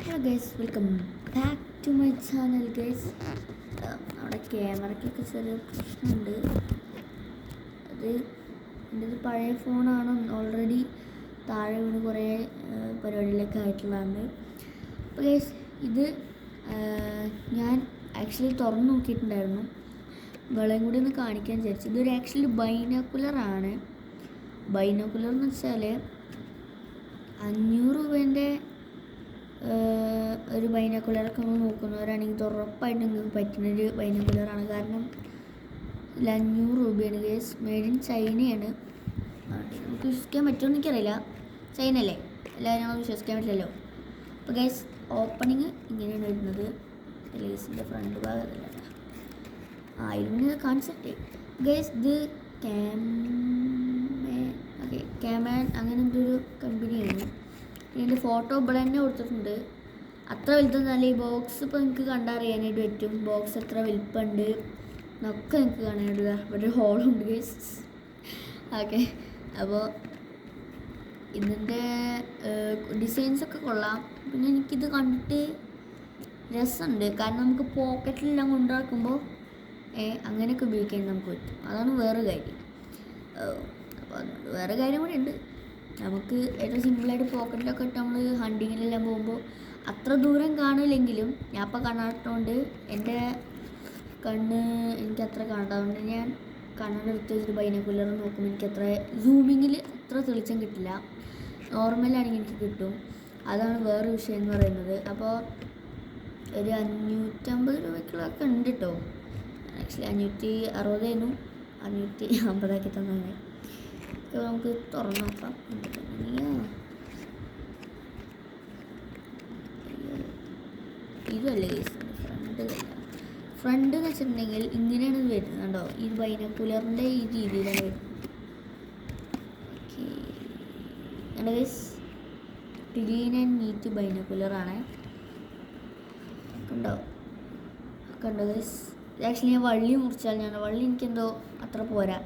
Hello guys, welcome back to my channel guys. അവിടെ ക്യാമറയ്ക്കൊക്കെ ചെറിയ പ്രശ്നമുണ്ട്. അത് എൻ്റെ പഴയ ഫോണാണ്, ഓൾറെഡി താഴെ വീണ് കുറേ പരിപാടിയിലൊക്കെ ആയിട്ടുള്ളതാണ്. അപ്പോൾ ഗൈസ്, ഇത് ഞാൻ ആക്ച്വലി തുറന്നു നോക്കിയിട്ടുണ്ടായിരുന്നു. നിങ്ങളെയും കൂടി ഒന്ന് കാണിക്കാൻ വിചാരിച്ചു. ഇതൊരു ആക്ച്വലി ബൈനോക്കുലറാണ്. ബൈനോക്കുലർ എന്ന് വെച്ചാൽ 500 രൂപേൻ്റെ ഒരു ബൈനോക്കുലറൊക്കെ നമ്മൾ നോക്കുന്നവരാണെങ്കിൽ ഇത് ഉറപ്പായിട്ട് നിങ്ങൾക്ക് പറ്റുന്നൊരു ബൈനോക്കുലറാണ്. കാരണം ഇതിൽ 500 രൂപയാണ് ഗേസ്. മെയ്ഡ് ഇൻ ചൈനയാണ്. നമുക്ക് വിശ്വസിക്കാൻ പറ്റുമോ എനിക്കറിയില്ല, ചൈന അല്ലേ, എല്ലാവരും നമുക്ക് വിശ്വസിക്കാൻ പറ്റില്ലല്ലോ. അപ്പോൾ ഗേസ്, ഓപ്പണിങ് ഇങ്ങനെയാണ് വരുന്നത്. ലേസിൻ്റെ ഫ്രണ്ട് ഭാഗത്തല്ല, ഇതിന് കാണിച്ചിട്ട് ഗേസ്. ഇത് ക്യാമൻ അങ്ങനെ എന്തൊരു കമ്പനിയാണ്. ഇതിൻ്റെ ഫോട്ടോ ഇവിടെ തന്നെ കൊടുത്തിട്ടുണ്ട്. അത്ര വലുതൊന്നല്ല ഈ ബോക്സ്. ഇപ്പോൾ നിങ്ങൾക്ക് കണ്ടറിയാനായിട്ട് പറ്റും ബോക്സ് എത്ര വലിപ്പമുണ്ട് എന്നൊക്കെ നിങ്ങൾക്ക് കാണാനായിട്ട്. ഇവിടെ ഒരു ഹോളുണ്ട് ഗൈസ്. ഓക്കെ, അപ്പോൾ ഇതിൻ്റെ ഡിസൈൻസൊക്കെ കൊള്ളാം. പിന്നെ എനിക്കിത് കണ്ടിട്ട് രസമുണ്ട്. കാരണം നമുക്ക് പോക്കറ്റിലെല്ലാം കൊണ്ടു നടക്കുമ്പോൾ അങ്ങനെയൊക്കെ ഉപയോഗിക്കാൻ നമുക്ക് പറ്റും. അതാണ് വേറെ കാര്യം. അപ്പോൾ അതുകൊണ്ട് വേറെ കാര്യം കൂടി ഉണ്ട്. നമുക്ക് ഏറ്റവും സിമ്പിളായിട്ട് പോക്കറ്റിലൊക്കെ ഇട്ട് നമ്മൾ ഹണ്ടിങ്ങിലെല്ലാം പോകുമ്പോൾ അത്ര ദൂരം കാണില്ലെങ്കിലും, ഞാൻ ഇപ്പോൾ കാണാത്തതുകൊണ്ട് എൻ്റെ കണ്ണ് എനിക്ക് അത്ര കാണാത്തതുകൊണ്ട് ഞാൻ കണ്ണിൻ്റെ അടുത്ത് വെച്ചിട്ട് ബൈനോക്കുലർ നോക്കുമ്പോൾ എനിക്ക് അത്ര സൂമിങ്ങിൽ അത്ര തെളിച്ചം കിട്ടില്ല. നോർമലാണെങ്കിൽ എനിക്ക് കിട്ടും. അതാണ് വേറെ വിഷയം എന്ന് പറയുന്നത്. അപ്പോൾ ഒരു 550 രൂപയ്ക്കുള്ളതൊക്കെ ഉണ്ട് കേട്ടോ. ആക്ച്വലി 560 550 തന്നാണ്. നമുക്ക് തുറന്നു നോക്കാം. ഇതല്ലേ ഫ്രണ്ട് എന്ന് വെച്ചിട്ടുണ്ടെങ്കിൽ ഇങ്ങനെയാണ് ഇത് വരുന്നത്. കണ്ടോ, ഈ ബൈനോക്കുലറിൻ്റെ ഈ രീതിയിലാണ് വരുന്നത്. ഓക്കെ, ക്ലീൻ ആൻഡ് നീറ്റ് ബൈനോക്കുലറാണ്. കണ്ടോ ഗൈസ്. ആക്ച്വലി ഞാൻ വള്ളി മുറിച്ചാൽ വള്ളി എനിക്കെന്തോ അത്ര പോരാ.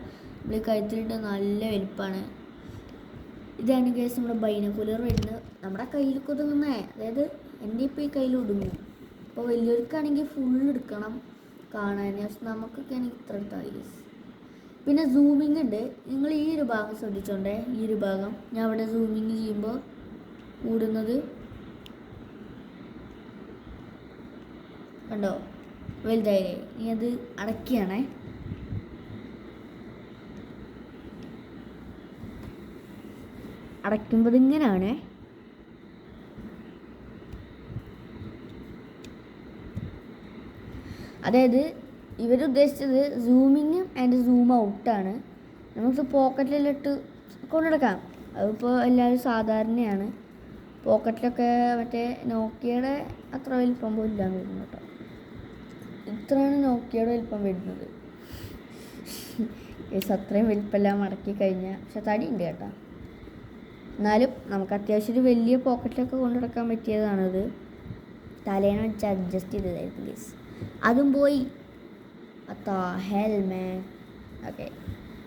നമ്മൾ കഴുത്തിലിട്ട് നല്ല വലിപ്പമാണ്. ഇതാണ് ഗൈസ് നമ്മുടെ ബൈനോക്കുലർ വരുന്നത്. നമ്മുടെ കയ്യിലൊക്കെ ഒതുങ്ങുന്നേ, അതായത് എൻ്റെ ഇപ്പോൾ ഈ കയ്യിൽ ഒതുങ്ങും. അപ്പോൾ വലിയവർക്കാണെങ്കിൽ ഫുൾ എടുക്കണം കാണാൻ. പക്ഷെ നമുക്കൊക്കെ ആണെങ്കിൽ ഇത്ര എടുത്താൽ മതി ഗൈസ്. പിന്നെ സൂമിങ് ഉണ്ട്. നിങ്ങൾ ഈ ഒരു ഭാഗം ശ്രദ്ധിച്ചോണ്ടേ. ഈ ഒരു ഭാഗം ഞാൻ അവിടെ സൂമിങ് ചെയ്യുമ്പോൾ കൂടുന്നത് കണ്ടോ, വലുതായില്ലേ. ഇനി അത് അടയ്ക്കുകയാണേ. അടയ്ക്കുമ്പോൾ ഇങ്ങനെയാണ്. അതായത് ഇവരുദ്ദേശിച്ചത് സൂമിങ് ആൻഡ് സൂം ഔട്ടാണ്. നമുക്ക് പോക്കറ്റിലിട്ട് കൊണ്ടുനടക്കാം. അതിപ്പോൾ എല്ലാവരും സാധാരണയാണ്. പോക്കറ്റിലൊക്കെ മറ്റേ നോക്കിയയുടെ അത്ര വലിപ്പം പോലും ഇല്ലാന്ന് വരുന്നു കേട്ടോ. ഇത്രയാണ് നോക്കിയയുടെ വലിപ്പം വരുന്നത്. അത്രയും വലിപ്പമെല്ലാം മടക്കി കഴിഞ്ഞാൽ, പക്ഷെ തടി ഉണ്ട് കേട്ടോ. എന്നാലും നമുക്ക് അത്യാവശ്യം ഒരു വലിയ പോക്കറ്റിലൊക്കെ കൊണ്ടു നടക്കാൻ പറ്റിയതാണത്. തലേണ വെച്ച് അഡ്ജസ്റ്റ് ചെയ്തതായിരുന്നു ഗൈസ്. അതും പോയി. അത്താ ഹെൽമേ. ഓക്കെ,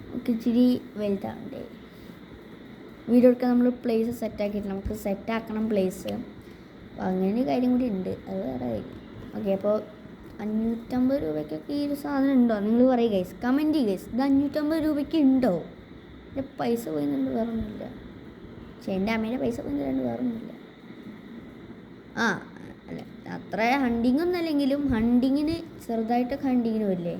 നമുക്ക് ഇച്ചിരി വലുതാണ്ടേ. വീഡിയോ എടുക്കാൻ നമ്മൾ പ്ലേസ് സെറ്റാക്കിയിട്ടില്ല. നമുക്ക് സെറ്റാക്കണം പ്ലേസ്. അപ്പോൾ അങ്ങനെ ഒരു കാര്യം കൂടി ഉണ്ട്. അത് വേറെ കാര്യം. ഓക്കെ, അപ്പോൾ 550 രൂപയ്ക്കൊക്കെ ഈ ഒരു സാധനം ഉണ്ടോ നിങ്ങൾ പറയും ഗൈസ്, കമൻറ്റ് ചെയ്യും ഗൈസ്. ഇത് 550 രൂപയ്ക്ക് ഉണ്ടോ? എൻ്റെ പൈസ പോയിന്നുണ്ട്, വേറെ ഒന്നുമില്ല. പക്ഷേ എൻ്റെ അമ്മേൻ്റെ പൈസ പോയിന്നുണ്ട്, വേറെ ഒന്നുമില്ല. അല്ല, അത്ര ഹണ്ടിങ്ങൊന്നും അല്ലെങ്കിലും ഹണ്ടിങ്ങിന് ചെറുതായിട്ടൊക്കെ ഹണ്ടിങ്ങിന് വരില്ലേ.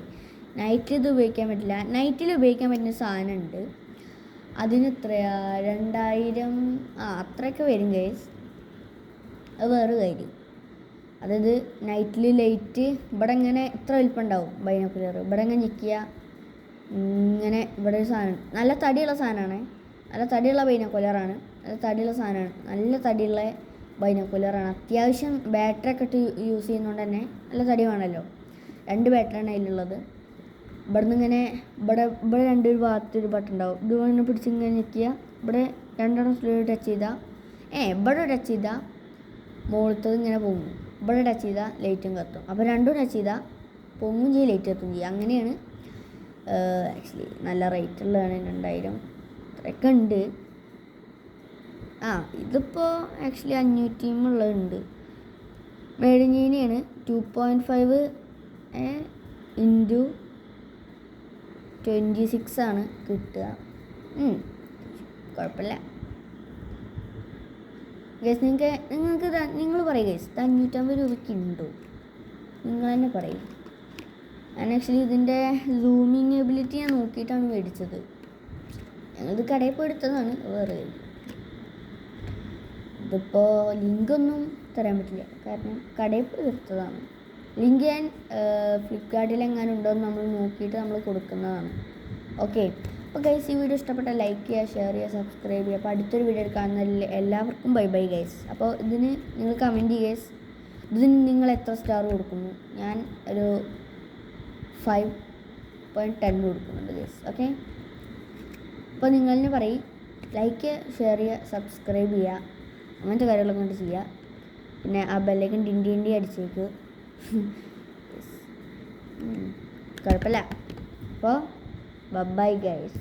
നൈറ്റിൽ ഇത് ഉപയോഗിക്കാൻ പറ്റില്ല. നൈറ്റിൽ ഉപയോഗിക്കാൻ പറ്റുന്ന സാധനമുണ്ട്. അതിന് എത്രയാ, 2000 അത്രയൊക്കെ വരും ഗൈസ്. അത് വേറെ കാര്യം. അതായത് നൈറ്റിൽ ലൈറ്റ് ഇവിടെ ഇങ്ങനെ ഇത്ര വലിപ്പമുണ്ടാവും ബൈനോക്കുലർ. ഇവിടെ ഇങ്ങനെ ഞെക്കിയ ഇങ്ങനെ ഇവിടെ ഒരു സാധനം, നല്ല തടിയുള്ള സാധനമാണ്. നല്ല തടിയുള്ള ബൈനോക്കുലറാണ്. നല്ല തടിയുള്ള സാധനമാണ്. നല്ല തടിയുള്ള ബൈനോക്കുലറാണ്. അത്യാവശ്യം ബാറ്ററി ഒക്കെ ഇട്ട് യൂസ് ചെയ്യുന്നതുകൊണ്ട് തന്നെ നല്ല തടി വേണമല്ലോ. 2 ബാറ്ററിയാണ് അതിലുള്ളത്. ഇവിടുന്ന് ഇങ്ങനെ ഇവിടെ 2 ഭാഗത്തൊരു ബട്ടൺ ഉണ്ടാവും. ഇത് ഇങ്ങനെ പിടിച്ച് ഇങ്ങനെ ഞെക്കിയാൽ ഇവിടെ 2 സ്ലോ ടച്ച് ചെയ്താൽ ഇവിടെ ടച്ച് ചെയ്താൽ മുകളിലത്തത് ഇങ്ങനെ പൊങ്ങും. ഇവിടെ ടച്ച് ചെയ്താൽ ലൈറ്റും കത്തും. അപ്പോൾ 2 ടച്ച് ചെയ്താൽ പൊങ്ങും ചെയ്യും, ലൈറ്റ് കത്തും ചെയ്യും. അങ്ങനെയാണ്. ആക്ച്വലി നല്ല റേറ്റ് ഉള്ളതാണ്. 2000 അത്രയൊക്കെ ഉണ്ട്. ഇതിപ്പോൾ ആക്ച്വലി 500 ഉള്ളതുണ്ട്. മേടിഞ്ഞീനെയാണ് 2.5 ഇൻറ്റു 26 ആണ് കിട്ടുക. കുഴപ്പമില്ല ഗൈസ്. നിങ്ങൾ പറയും ഗൈസ്, 550 രൂപയ്ക്ക് ഉണ്ടോ? നിങ്ങൾ തന്നെ പറയും. ഞാൻ ആക്ച്വലി ഇതിൻ്റെ സൂമിങ് എബിലിറ്റി ഞാൻ നോക്കിയിട്ടാണ് മേടിച്ചത്. ഞങ്ങളിത് കടയിൽ പോയി എടുത്തതാണ്. വേറെ ഇതിപ്പോൾ ലിങ്കൊന്നും തരാൻ പറ്റില്ല, കാരണം കടയിൽ പോയി എടുത്തതാണ്. ലിങ്ക് ഞാൻ ഫ്ലിപ്കാർട്ടിൽ എങ്ങാനും ഉണ്ടോ എന്ന് നമ്മൾ നോക്കിയിട്ട് നമ്മൾ കൊടുക്കുന്നതാണ്. ഓക്കെ, അപ്പോൾ ഗൈസ് ഈ വീഡിയോ ഇഷ്ടപ്പെട്ടാൽ ലൈക്ക് ചെയ്യുക, ഷെയർ ചെയ്യുക, സബ്സ്ക്രൈബ് ചെയ്യുക. അപ്പോൾ അടുത്തൊരു വീഡിയോ എടുക്കാവുന്ന എല്ലാവർക്കും ബൈ ബൈ ഗൈസ്. അപ്പോൾ ഇതിന് നിങ്ങൾ കമൻറ്റ് ചെയ്യുക ഗൈസ്, ഇതിന് നിങ്ങൾ എത്ര സ്റ്റാർ കൊടുക്കുന്നു? ഞാൻ ഒരു 5.10 കൊടുക്കുന്നുണ്ട് ഗൈസ്. ഓക്കെ, അപ്പോൾ നിങ്ങൾ തന്നെ പറയും, ലൈക്ക് ഷെയർ ചെയ്യുക, സബ്സ്ക്രൈബ് ചെയ്യുക, അങ്ങനത്തെ കാര്യങ്ങളൊക്കെ കൊണ്ട് ചെയ്യുക. പിന്നെ ആ ബെല്ലൈക്കൻ ഡിൻഡി അടിച്ചേക്ക്. കുഴപ്പമില്ല. അപ്പോൾ ബൈ ഗൈസ്.